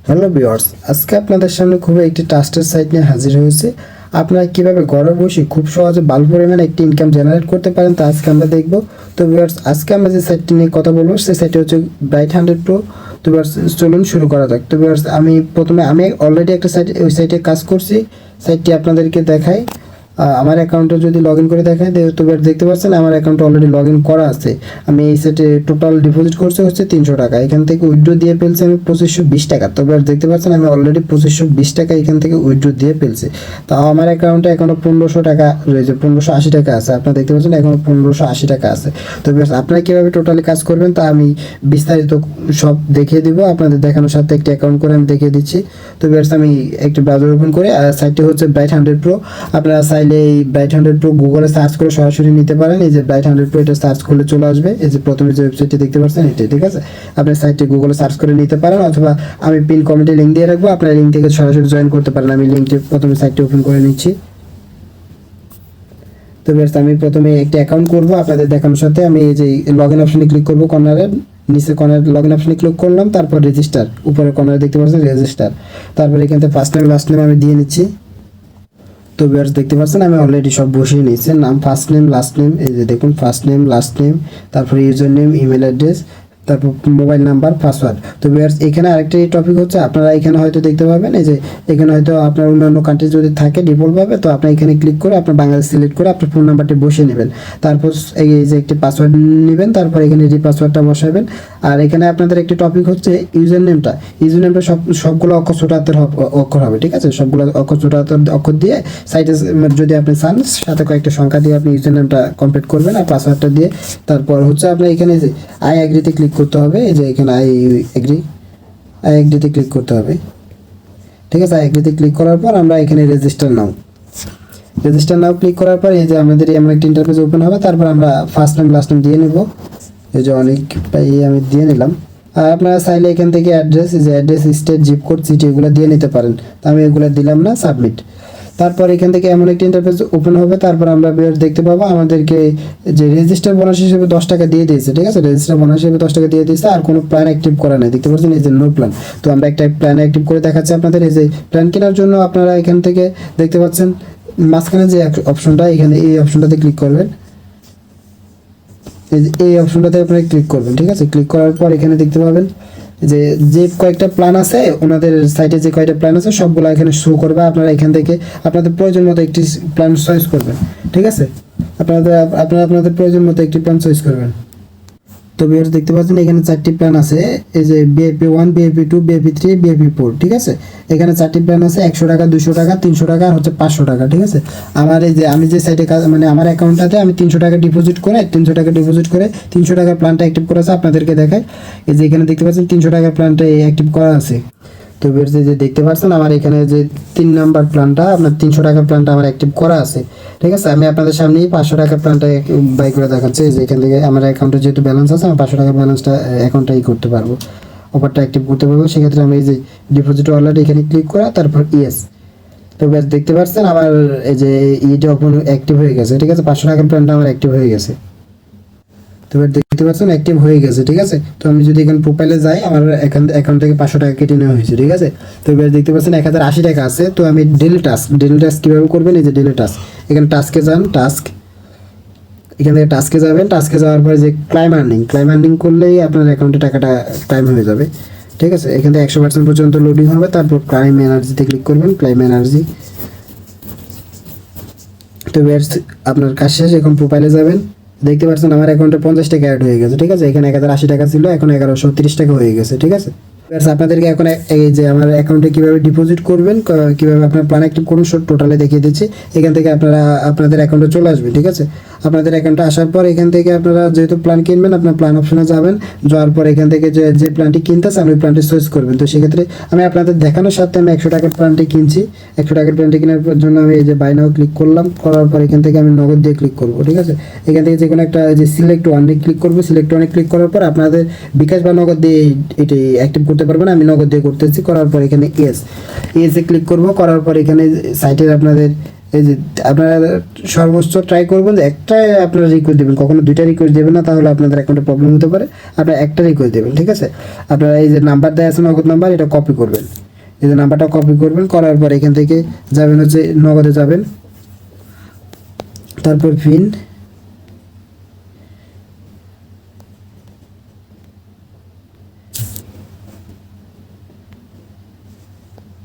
Hello viewers, আজকে আপনাদের সামনে খুবই একটি ট্রাস্টেড সাইট নিয়ে হাজির হয়েছে। আপনারা কিভাবে ঘরে বসে খুব সহজে ভালো পরিমাণে একটি ইনকাম জেনারেট করতে পারেন তা আজকে আমরা দেখব। তো ভিউয়ার্স, আজকে আমরা যে সাইটটি নিয়ে কথা বলবো সেই সাইটটি হচ্ছে ব্রাইট 100 প্রো। তো ভিউয়ার্স, চলুন শুরু করা যাক। তো ভিউয়ার্স, আমি অলরেডি একটা ওই সাইটে কাজ করছি। সাইটটি আপনাদেরকে দেখাই। আমার অ্যাকাউন্টে যদি লগ ইন করে দেখায় তো দেখতে পাচ্ছেন আমার অ্যাকাউন্টে অলরেডি লগ ইন করা আছে। আমি এই সেটে টোটাল ডিপোজিট করছি হচ্ছে 300 টাকা। এখান থেকে উইথড্র দিয়ে ফেলছি আমি 2520 টাকা। তবে দেখতে পাচ্ছেন আমি অলরেডি 2520 টাকা এখান থেকে উইথড্র দিয়ে ফেলছি। তাও আমার অ্যাকাউন্টে এখনও 1500 টাকা রয়েছে, 1580 টাকা আছে। আপনারা দেখতে পাচ্ছেন এখনও 1580 টাকা আছে। তো আপনারা কীভাবে টোটালি কাজ করবেন তা আমি বিস্তারিত সব দেখিয়ে দিব। আপনাদের দেখানোর সাথে একটি অ্যাকাউন্ট করে আমি দেখিয়ে দিচ্ছি। তো আমি একটি ব্রাউজার ওপেন করে, আর সাইটটি হচ্ছে ব্রাইট 100 প্রো। আপনারা এই ব্রাইট 100 প্রো গুগলে সার্চ করে সরাসরি নিতে পারেন। এই যে ব্রাইট 100 প্রো এটা সার্চ করলে চলে আসবে। এই যে প্রথমে যে ওয়েবসাইটটি দেখতে পাচ্ছেন এটাই, ঠিক আছে। আপনি সাইটটি গুগলে সার্চ করে নিতে পারেন, অথবা আমি পিন কমেন্টে লিঙ্ক দিয়ে রাখবো, আপনার লিঙ্ক থেকে সরাসরি জয়েন করতে পারেন। আমি লিঙ্কটি প্রথমে সাইটটি ওপেন করে নিচ্ছি। তো আমি প্রথমে একটি অ্যাকাউন্ট করব আপনাদের দেখানোর সাথে। আমি এই যে লগ ইন অপশনে ক্লিক করবো, কর্নারের নিচে কর্নার লগ ইন অপশনে ক্লিক করলাম, তারপর রেজিস্টার, উপরে কর্নারে দেখতে পাচ্ছেন রেজিস্টার। তারপর এখান থেকে ফার্স্ট নেম লাস্ট নেম আমি দিয়ে নিচ্ছি। তো ভিউয়ার্স, দেখতে পাচ্ছেন আমি অলরেডি সব বসিয়ে নিয়েছি। নাম, ফার্স্ট নেম, লাস্ট নেম, এই যে দেখুন ফার্স্ট নেম, লাস্ট নেম, তারপর ইউজার নেম, ইমেল অ্যাড্রেস, তারপর মোবাইল নাম্বার, পাসওয়ার্ড। তো ভিউয়ার্স, এখানে আরেকটা টপিক হচ্ছে আপনারা এখানে হয়তো দেখতে পাবেন, এই যে এখানে হয়তো আপনার অন্যান্য কান্ট্রি যদি থাকে ডিফল্টভাবে, তো আপনি এখানে ক্লিক করে আপনার বাংলাদেশ সিলেক্ট করে আপনার ফোন নাম্বারটি বসিয়ে নেবেন। তারপর এই যে একটি পাসওয়ার্ড নেবেন, তারপর এখানে পাসওয়ার্ডটা বসাবেন। আর এখানে আপনাদের একটি টপিক হচ্ছে ইউজার নেমটা সবগুলো অক্ষর ছোট হাতের অক্ষর হবে, ঠিক আছে। সবগুলো অক্ষর ছোট হাতের অক্ষর দিয়ে সাইটে যদি আপনি চান সাথে কয়েকটা সংখ্যা দিয়ে আপনি ইউজার নেমটা কমপ্লিট করবেন, আর পাসওয়ার্ডটা দিয়ে তারপর হচ্ছে আপনার এখানে যে আই এগ্রিতে ক্লিক করতে হবে। এই যে এখানে আই এগ্রিতে ক্লিক করতে হবে, ঠিক আছে। আই এগ্রিতে ক্লিক করার পর আমরা এখানে রেজিস্টার নাও ক্লিক করার পর এই যে আমাদের এমন একটা ইন্টারফেস ওপেন হবে। তারপর আমরা ফার্স্ট নেম লাস্ট নেম দিয়ে নেব। এই যে আমি দিয়ে নিলাম। আর আপনারা চাইলে এখান থেকে অ্যাড্রেস, এই যে address, state, zip code, city এগুলো দিয়ে নিতে পারেন। তো আমি এগুলো দিলাম না, সাবমিট। তারপর এখান থেকে এমন একটি ইন্টারফেস ওপেন হবে। তারপর আমরা দেখতে পাবো আমাদেরকে যে রেজিস্টার বোনাস হিসেবে 10 টাকা দিয়ে দিয়েছে, ঠিক আছে। রেজিস্টার বোনাস হিসেবে 10 টাকা দিয়ে দিয়েছে, আর কোনো প্ল্যান অ্যাক্টিভ করা নেই। দেখতে পাচ্ছেন এই যে নো প্ল্যান। তো আমরা একটা প্ল্যান অ্যাক্টিভ করে দেখাচ্ছি আপনাদের। এই যে প্ল্যান কেনার জন্য আপনারা এখান থেকে দেখতে পাচ্ছেন মাঝখানে যে অপশনটা, এখানে এই অপশনটাতে ক্লিক করবেন। এই অপশনটাতে আপনারা ক্লিক করবেন, ঠিক আছে। ক্লিক করার পর এখানে দেখতে পাবেন যে কয়েকটা প্ল্যান আছে, ওনাদের সাইটে যে কয়েকটা প্ল্যান আছে সবগুলো এখানে শো করবে। আপনারা এখান থেকে আপনাদের প্রয়োজন মতো একটি প্ল্যান চয়েস করবেন, ঠিক আছে। আপনাদের প্রয়োজন মতো একটি প্ল্যান চয়েস করবেন। তো ভিউয়ার্স, দেখতে পাচ্ছেন এখানে 4টি প্ল্যান আছে। এই যে বিএপি 1, বিএপি 2, বিএপি 3, বিএপি 4, ঠিক আছে। এখানে 4টি প্ল্যান আছে, 100 টাকা, 200 টাকা, 300 টাকা আর হচ্ছে 500 টাকা, ঠিক আছে। আমি যে সাইটে আমার অ্যাকাউন্টটাতে আমি 300 টাকা ডিপোজিট করে 300 টাকার প্ল্যানটা অ্যাক্টিভ করা আছে। আপনাদেরকে দেখাই, এই যে এখানে দেখতে পাচ্ছেন 300 টাকার প্ল্যানটা অ্যাক্টিভ করা আছে। তো ভিউয়ার্স, যে দেখতে পাচ্ছেন আমার এখানে যে 3 নাম্বার প্ল্যানটা, আপনার 300 টাকার প্ল্যানটা আমার অ্যাক্টিভ করা আছে, ঠিক আছে। আমি আপনাদের সামনেই 500 টাকার প্ল্যানটা বাই করে দেখাচ্ছি। যে এখান থেকে আমার অ্যাকাউন্টে যেহেতু ব্যালেন্স আছে, আমি 500 টাকার ব্যালেন্সটা অ্যাকাউন্টটাই করতে পারবো, অফারটা অ্যাক্টিভ করতে পারবো। সেক্ষেত্রে আমি এই যে ডিপোজিট অলরেডি এখানে ক্লিক করা, তারপর ইয়েস। তো দেখতে পাচ্ছেন আমার এই যে ইটা ওপেন অ্যাক্টিভ হয়ে গেছে, ঠিক আছে। 500 টাকার প্ল্যানটা আমার অ্যাক্টিভ হয়ে গেছে। তো দেখতে পাচ্ছেন অ্যাক্টিভ হয়ে গেছে, ঠিক আছে। তো আমি যদি এখানে প্রোফাইলে যাই, আমার অ্যাকাউন্ট থেকে 500 টাকা কেটে নেওয়া হয়েছে, ঠিক আছে। তো এবার দেখতে পাচ্ছেন 1080 টাকা আছে। তো আমি ডেলি টাস্ক কীভাবে করবেন, এই যে ডেলি টাস্ক, এখানে টাস্কে যান, এখান থেকে টাস্কে যাবেন। টাস্কে যাওয়ার পরে যে ক্লাইম আর্নিং করলেই আপনার অ্যাকাউন্টে টাকাটা ক্লাইম হয়ে যাবে, ঠিক আছে। এখান থেকে 100% পর্যন্ত লোডিং হবে। তারপর ক্লাইম এনার্জিতে ক্লিক করবেন, ক্লাইম এনার্জি। তো আপনার কাজ শেষ, এখন প্রোফাইলে যাবেন। দেখতে পাচ্ছেন আমার অ্যাকাউন্টে 50 টাকা অ্যাড হয়ে গেছে, ঠিক আছে। এখানে 1080 টাকা ছিল, এখন 1130 টাকা হয়ে গেছে, ঠিক আছে। আপনাদেরকে এখন এই যে আমার অ্যাকাউন্টে কীভাবে ডিপোজিট করবেন, কীভাবে আপনার প্ল্যান অ্যাক্টিভ করুন সব টোটালে দেখিয়ে দিচ্ছি। এখান থেকে আপনাদের অ্যাকাউন্টে চলে আসবে, ঠিক আছে। আপনাদের অ্যাকাউন্টে আসার পর এখান থেকে আপনারা যেহেতু প্ল্যান কিনবেন, আপনার প্ল্যান অপশনে যাবেন। যাওয়ার পর এখান থেকে যে প্ল্যানটি কিনতেছেন ওই প্ল্যানটি চয়েস করবেন। তো সেক্ষেত্রে আমি আপনাদের দেখানোর সাথে আমি 100 টাকার প্ল্যানটি কিনছি। 100 টাকার প্ল্যানটি কেনার জন্য আমি এই যে বাই নাও ক্লিক করলাম। করার পর এখান থেকে আমি নগদ দিয়ে ক্লিক করবো, ঠিক আছে। এখান থেকে যে কোনো একটা যে সিলেক্ট ওয়ানে ক্লিক করবো। সিলেক্ট ওয়ানে ক্লিক করার পর আপনাদের বিকাশ বা নগদ দিয়ে এটি অ্যাক্টিভ করতে পারবেন। আমি নগদ দিয়ে করতেছি। করার পর এখানে এসে ক্লিক করবো। করার পর এখানে সাইটের আপনাদের এই যে আপনারা সর্বোচ্চ ট্রাই করবেন যে একটা আপনারা রিকোয়েস্ট দেবেন, কখনো দুইটা রিকোয়েস্ট দেবেন না, তাহলে আপনাদের অ্যাকাউন্টে প্রবলেম হতে পারে। আপনারা একটা রিকোয়েস্ট দেবেন, ঠিক আছে। আপনারা এই যে নাম্বার দেওয়া আছে নগদ নাম্বার, এটা কপি করবেন, এই যে নাম্বারটা কপি করবেন, করার পর এখান থেকে যাবেন হচ্ছে নগদে যাবেন, তারপর পিন,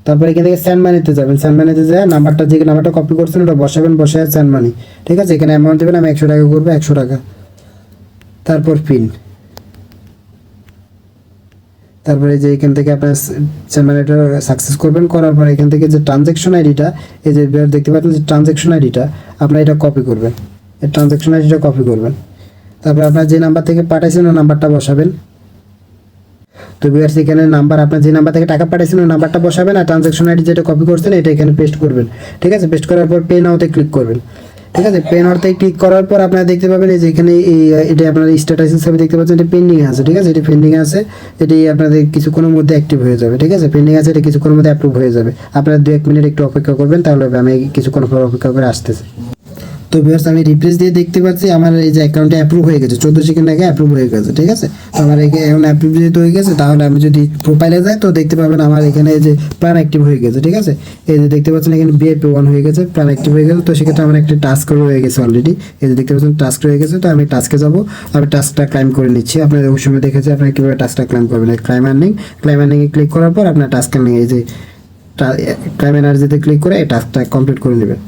তারপর এখান থেকে সেন্ড মানিতে যাবেন, সেন্ড মানিতে যায় নাম্বারটা, যে নাম্বারটা কপি করছেন ওটা বসাবেন, বসায় সেন্ড মানি, ঠিক আছে। এখানে অ্যামাউন্ট দেবেন, আমি 100 টাকা করবো, 100 টাকা, তারপর পিন, তারপরে যে এখান থেকে আপনার সেন্ড মানিটা সাকসেস করবেন, করার পর এখান থেকে যে ট্রানজ্যাকশন আইডিটা, এই যে দেখতে পাচ্ছেন যে ট্রানজ্যাকশন আইডিটা, আপনার এটা কপি করবেন, এই ট্রানজ্যাকশন আইডিটা কপি করবেন, তারপর আপনার যে নাম্বার থেকে পাঠাইছেন ওই নাম্বারটা বসাবেন। তো ভিউয়ার্স এখানে নাম্বার, আপনার যে নাম্বার থেকে টাকা পাঠাইছেন ওই নাম্বারটা বসাবেন, আর ট্রানজ্যাকশন আইডি যেটা কপি করছেন এটা এখানে পেস্ট করবেন, ঠিক আছে। পেস্ট করার পর পে নাওতে ক্লিক করবেন, ঠিক আছে। পে নাওতে ক্লিক করার পর আপনারা দেখতে পাবেন এই যে এখানে এটা আপনার স্ট্যাটাস হিসেবে দেখতে পাচ্ছেন এটা পেন্ডিং আছে, ঠিক আছে। এটা পেন্ডিং আছে, এটি আপনাদের কিছুক্ষণের মধ্যে অ্যাক্টিভ হয়ে যাবে, ঠিক আছে। পেন্ডিং আছে, এটা কিছুক্ষণের মধ্যে অ্যাপ্রুভ হয়ে যাবে। আপনারা 2-1 মিনিট একটু অপেক্ষা করবেন, তাহলে হবে। আমি কিছুক্ষণ পর অপেক্ষা করে আসতেছি। তো ভিউয়ার্স আমি রিপ্লেস দিয়ে দেখতে পাচ্ছি আমার এই যে অ্যাকাউন্টে অ্যাপ্রুভ হয়ে গেছে, 14 সেকেন্ড আগে অ্যাপ্রুভ হয়ে গেছে, ঠিক আছে। তো আমার এখন অ্যাপ্রুভ যেহেতু হয়ে গেছে, তাহলে আমি যদি প্রোফাইলে যাই তো দেখতে পাবেন আমার এখানে এই যে প্ল্যান অ্যাক্টিভ হয়ে গেছে, ঠিক আছে। এই যে দেখতে পাচ্ছেন এখানে VIP 1 হয়ে গেছে, প্ল্যান অ্যাক্টিভ হয়ে গেছে। তো সেক্ষেত্রে আমার একটা টাস্ক হয়ে গেছে অলরেডি, এই যে দেখতে পাচ্ছেন টাস্ক হয়ে গেছে। তো আমি টাস্কে যাব, আমি টাস্কটা ক্লাইম করে নিচ্ছি। আপনাদের ওই সময় দেখেছি আপনারা কীভাবে টাস্কটা ক্লাইম করবেন। ক্লাইম আর্নিংয়ে ক্লিক করার পর আপনার টাস্ক আর্নিং, এই যে ক্লাইম এনার্জিতে ক্লিক করে এই টাস্কটা কমপ্লিট করে নেবেন,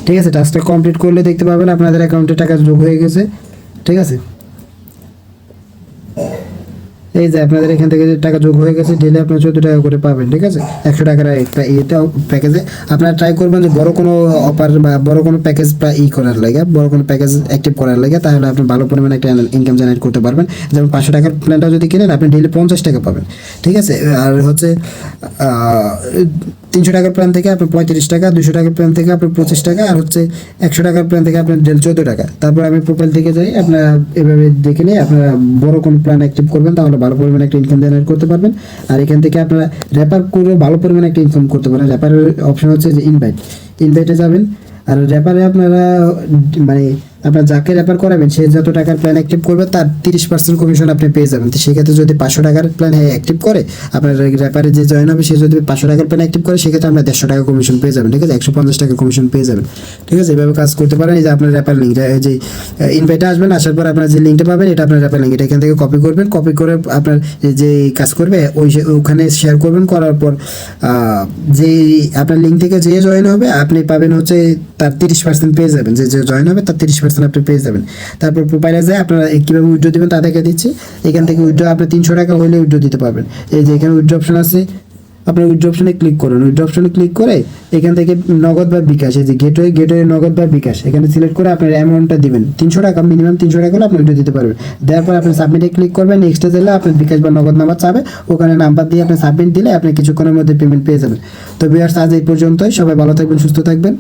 ঠিক আছে। টাস্কটা কমপ্লিট করলে দেখতে পাবেন আপনাদের অ্যাকাউন্টে টাকা যোগ হয়ে গেছে, ঠিক আছে। এই যে আপনাদের এখান থেকে যে টাকা যোগ হয়ে গেছে, ডেলি আপনার 14 টাকা করে পাবেন, ঠিক আছে। 100 টাকার একটা এটা প্যাকেজে আপনারা ট্রাই করবেন যে বড় কোনো অফার বা বড় কোনো প্যাকেজ করার লাগে, বড় কোনো প্যাকেজ অ্যাক্টিভ করার লাগে, তাহলে আপনি ভালো পরিমাণে একটা ইনকাম জেনারেট করতে পারবেন। যেমন 500 টাকার প্ল্যানটা যদি কিনেন আপনি ডেলি 50 টাকা পাবেন, ঠিক আছে। আর হচ্ছে 300 টাকার প্ল্যান থেকে আপনার 35 টাকা, 200 টাকার প্ল্যান থেকে আপনার 25 টাকা, আর হচ্ছে 100 টাকার প্ল্যান থেকে আপনার 14 টাকা। তারপর আমি প্রোফাইল থেকে যাই, আপনারা এভাবে দেখে নিয়ে আপনারা বড় কোনো প্ল্যান অ্যাক্টিভ করবেন, তাহলে ভালো পরিমাণে একটা ইনকাম জেনারেট করতে পারবেন। আর এখান থেকে আপনারা রেফার করে ভালো পরিমাণে একটা ইনকাম করতে পারেন। রেফারের অপশন হচ্ছে যে ইনভাইটে যাবেন, আর রেফারে আপনারা মানে আপনার যাকে রেফার করাবেন সে যত টাকার প্ল্যান অ্যাক্টিভ করবে তার 30% কমিশন আপনি পেয়ে যাবেন। তো সেক্ষেত্রে যদি 500 টাকার প্ল্যান অ্যাক্টিভ করে, আপনার রেফারে যে জয়েন হবে সে যদি 500 টাকার প্ল্যান অ্যাক্টিভ করে, সেক্ষেত্রে আপনার 150 টাকা কমিশন পেয়ে যাবেন, ঠিক আছে। 150 টাকা কমিশন পেয়ে যাবেন, ঠিক আছে। এভাবে কাজ করতে পারেন। এই যে আপনার রেফার লিঙ্ক, এই যে ইনভাইটে আসবেন, আসার পর আপনার যে লিঙ্কটা পাবেন এটা আপনার রেফার লিঙ্ক, এটা এখান থেকে কপি করবেন, কপি করে আপনার যে কাজ করবে ওখানে শেয়ার করবেন। করার পর যে আপনার লিঙ্ক থেকে যে জয়েন হবে আপনি পাবেন হচ্ছে তার 30% পেয়ে যাবেন, যে জয়েন হবে তার 30% আপনি পেয়ে যাবেন। তারপর প্রোফাইলে যায় আপনারা কীভাবে উইথড্র দেবেন তা দেখে দিচ্ছি। এখান থেকে উইথড্র আপনি 300 টাকা হলে উইথড্র দিতে পারবেন। এই যে এখানে উইথড্র অপশন আছে, আপনার উইথড্র অপশনে ক্লিক করুন। উইথড্র অপশনে ক্লিক করে এখান থেকে নগদ বা বিকাশ, এই যে গেটওয়ে নগদ বা বিকাশ এখানে সিলেক্ট করে আপনার অ্যামাউন্টটা দিবেন। 300 টাকা, মিনিমাম 300 টাকা হলে আপনি উইথড্র দিতে পারবেন। দেওয়ার পর আপনি সাবমিটে ক্লিক করবেন। নেক্সটে দিলে আপনার বিকাশ বা নগদ নাম্বার চাবে, ওখানে নাম্বার দিয়ে আপনি সাবমিট দিলে আপনি কিছুক্ষণের মধ্যে পেমেন্ট পেয়ে যাবেন। তো ভিউয়ার্স আজ এই পর্যন্তই। সবাই ভালো থাকবেন, সুস্থ থাকবেন।